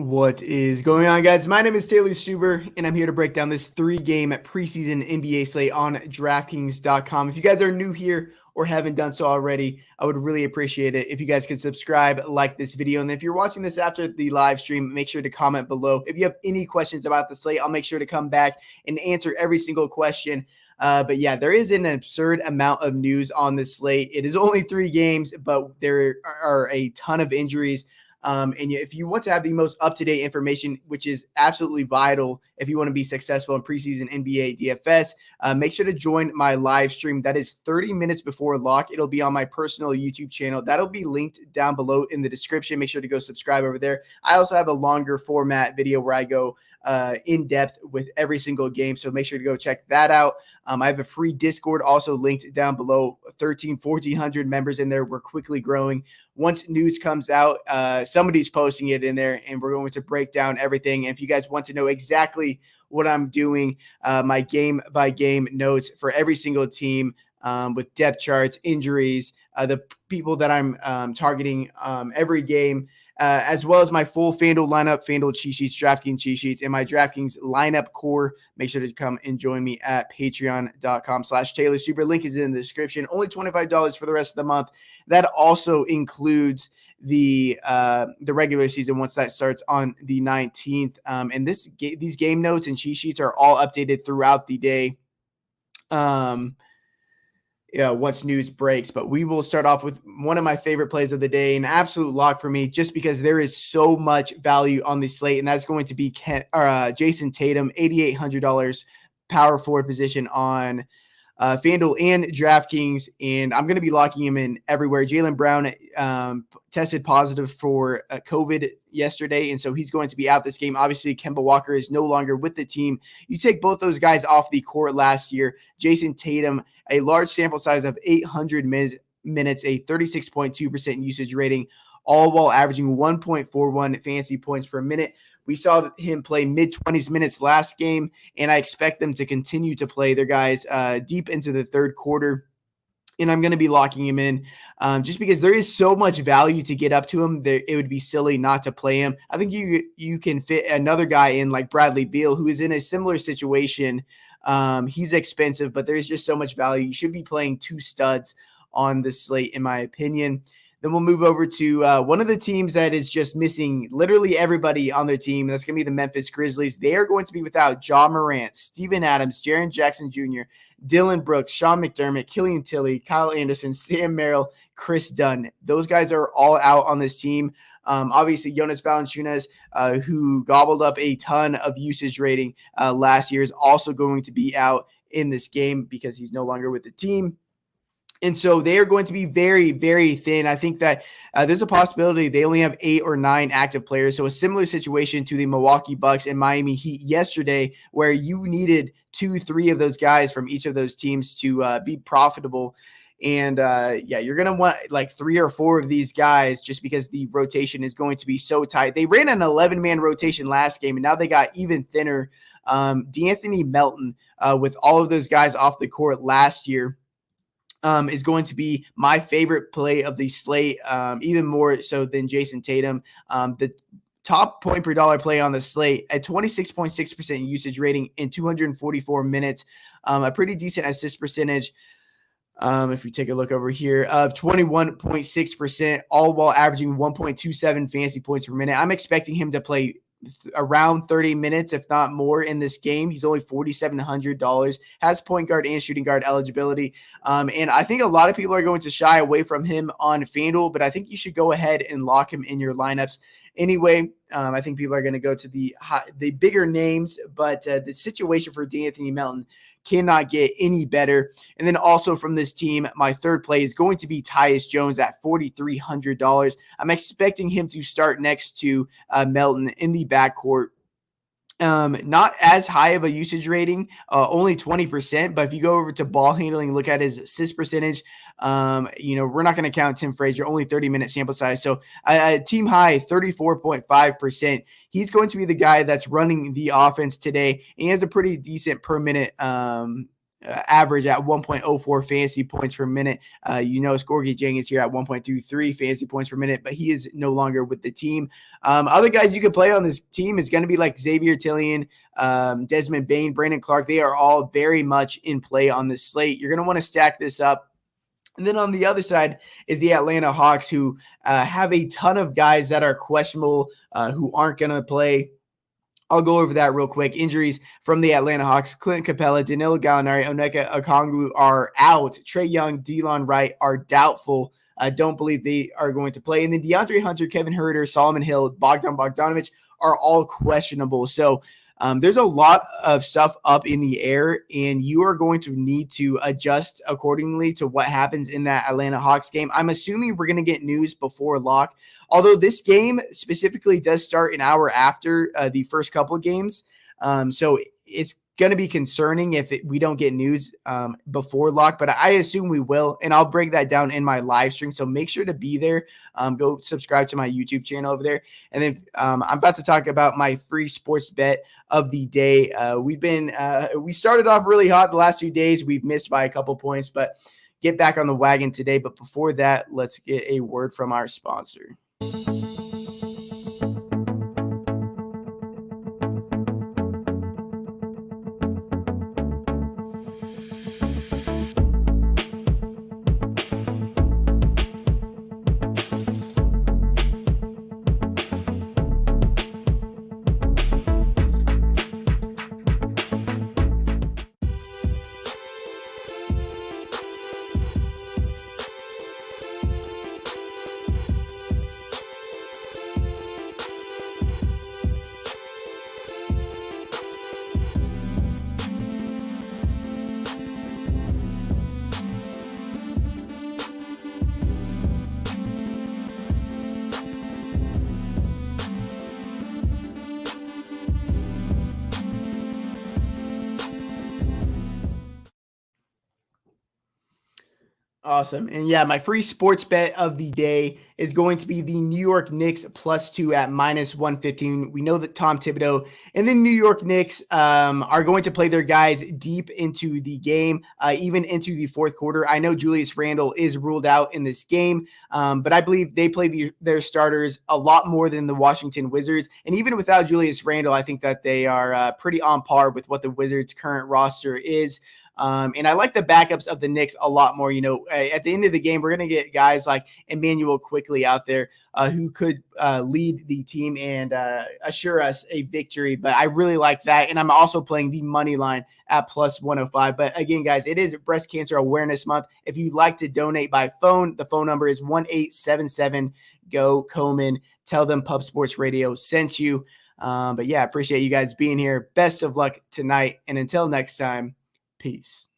What is going on, guys? My name is Taylor Stuber, and I'm here to break down this 3-game preseason NBA slate on Draftkings.com. If you guys are new here or haven't done so already, I would really appreciate it if you guys could subscribe, like this video, and if you're watching this after the live stream, make sure to comment below. If you have any questions about the slate, I'll make sure to come back and answer every single question. But yeah, there is an absurd amount of news on this slate. It is only 3 games, but there are a ton of injuries. And if you want to have the most up-to-date information, which is absolutely vital if you want to be successful in preseason NBA DFS, make sure to join my live stream. That is 30 minutes before lock. It'll be on my personal YouTube channel. That'll be linked down below in the description. Make sure to go subscribe over there. I also have a longer format video where I go in depth with every single game. So make sure to go check that out. I have a free Discord also linked down below. 1,400 members in there. We're quickly growing. Once news comes out, somebody's posting it in there, and we're going to break down everything. And if you guys want to know exactly what I'm doing, my game by game notes for every single team with depth charts, injuries, the people that I'm targeting every game, as well as my full Fanduel lineup, Fanduel cheat sheets, DraftKings cheat sheets, and my DraftKings lineup core. Make sure to come and join me at patreon.com/Taylor Stuber. Link is in the description. Only $25 for the rest of the month. That also includes the regular season once that starts on the 19th. And these game notes and cheat sheets are all updated throughout the day. Once news breaks, but we will start off with one of my favorite plays of the day, an absolute lock for me, just because there is so much value on the slate, and that's going to be Jason Tatum, $8,800 power forward position on Fanduel and DraftKings, and I'm going to be locking him in everywhere. Jaylen Brown tested positive for COVID yesterday, and so he's going to be out this game. Obviously, Kemba Walker is no longer with the team. You take both those guys off the court last year. Jason Tatum, a large sample size of 800 minutes, a 36.2% usage rating, all while averaging 1.41 fantasy points per minute. We saw him play mid-20s minutes last game, and I expect them to continue to play their guys deep into the third quarter. And I'm going to be locking him in just because there is so much value to get up to him. It would be silly not to play him. I think you can fit another guy in like Bradley Beal, who is in a similar situation. He's expensive, but there's just so much value. You should be playing 2 studs on the slate, in my opinion. Then we'll move over to one of the teams that is just missing literally everybody on their team. That's going to be the Memphis Grizzlies. They are going to be without Ja Morant, Steven Adams, Jaren Jackson Jr., Dylan Brooks, Sean McDermott, Killian Tilly, Kyle Anderson, Sam Merrill, Chris Dunn. Those guys are all out on this team. Obviously, Jonas Valanciunas, who gobbled up a ton of usage rating last year, is also going to be out in this game because he's no longer with the team. And so they are going to be very, very thin. I think that there's a possibility they only have 8 or 9 active players. So a similar situation to the Milwaukee Bucks and Miami Heat yesterday, where you needed 2-3 of those guys from each of those teams to be profitable. And you're going to want like 3 or 4 of these guys just because the rotation is going to be so tight. They ran an 11-man rotation last game, and now they got even thinner. D'Anthony Melton, with all of those guys off the court last year, is going to be my favorite play of the slate, even more so than Jason Tatum. The top point per dollar play on the slate at 26.6% usage rating in 244 minutes, a pretty decent assist percentage. If we take a look over here, of 21.6%, all while averaging 1.27 fantasy points per minute. I'm expecting him to play around 30 minutes, if not more, in this game. He's only $4,700, has point guard and shooting guard eligibility. And I think a lot of people are going to shy away from him on FanDuel, but I think you should go ahead and lock him in your lineups anyway. I think people are going to go to the bigger names, but the situation for D'Anthony Melton cannot get any better. And then also from this team, my third play is going to be Tyus Jones at $4,300. I'm expecting him to start next to Melton in the backcourt. Not as high of a usage rating, only 20%. But if you go over to ball handling, look at his assist percentage. We're not going to count Tim Frazier, only 30-minute sample size. So team high, 34.5%. He's going to be the guy that's running the offense today. And he has a pretty decent per minute average at 1.04 fantasy points per minute. Scorgy Jang is here at 1.23 fantasy points per minute, but he is no longer with the team. Other guys you could play on this team is going to be like Xavier Tillian, Desmond Bain, Brandon Clark. They are all very much in play on this slate. You're going to want to stack this up. And then on the other side is the Atlanta Hawks, who have a ton of guys that are questionable, who aren't going to play. I'll go over that real quick. Injuries from the Atlanta Hawks: Clint Capella, Danilo Gallinari, Onyeka Okongwu are out. Trae Young, Delon Wright are doubtful. I don't believe they are going to play. And then DeAndre Hunter, Kevin Huerter, Solomon Hill, Bogdan Bogdanovic are all questionable. So there's a lot of stuff up in the air, and you are going to need to adjust accordingly to what happens in that Atlanta Hawks game. I'm assuming we're going to get news before lock, although this game specifically does start an hour after the first couple of games. So it's going to be concerning if we don't get news before lock, but I assume we will, and I'll break that down in my live stream. So make sure to be there. Go subscribe to my YouTube channel over there. And then I'm about to talk about my free sports bet of the day. We started off really hot the last 2 days. We've missed by a couple points, but get back on the wagon today. But before that, let's get a word from our sponsor. Awesome. And yeah, my free sports bet of the day is going to be the New York Knicks +2 at -115. We know that Tom Thibodeau and the New York Knicks are going to play their guys deep into the game, even into the fourth quarter. I know Julius Randle is ruled out in this game, but I believe they play their starters a lot more than the Washington Wizards. And even without Julius Randle, I think that they are pretty on par with what the Wizards' current roster is. And I like the backups of the Knicks a lot more. At the end of the game, we're going to get guys like Emmanuel Quickly out there who could lead the team and assure us a victory. But I really like that. And I'm also playing the money line at +105. But again, guys, it is Breast Cancer Awareness Month. If you'd like to donate by phone, the phone number is 1-877-GO-COMAN. Tell them Pub Sports Radio sent you. But yeah, I appreciate you guys being here. Best of luck tonight. And until next time, peace.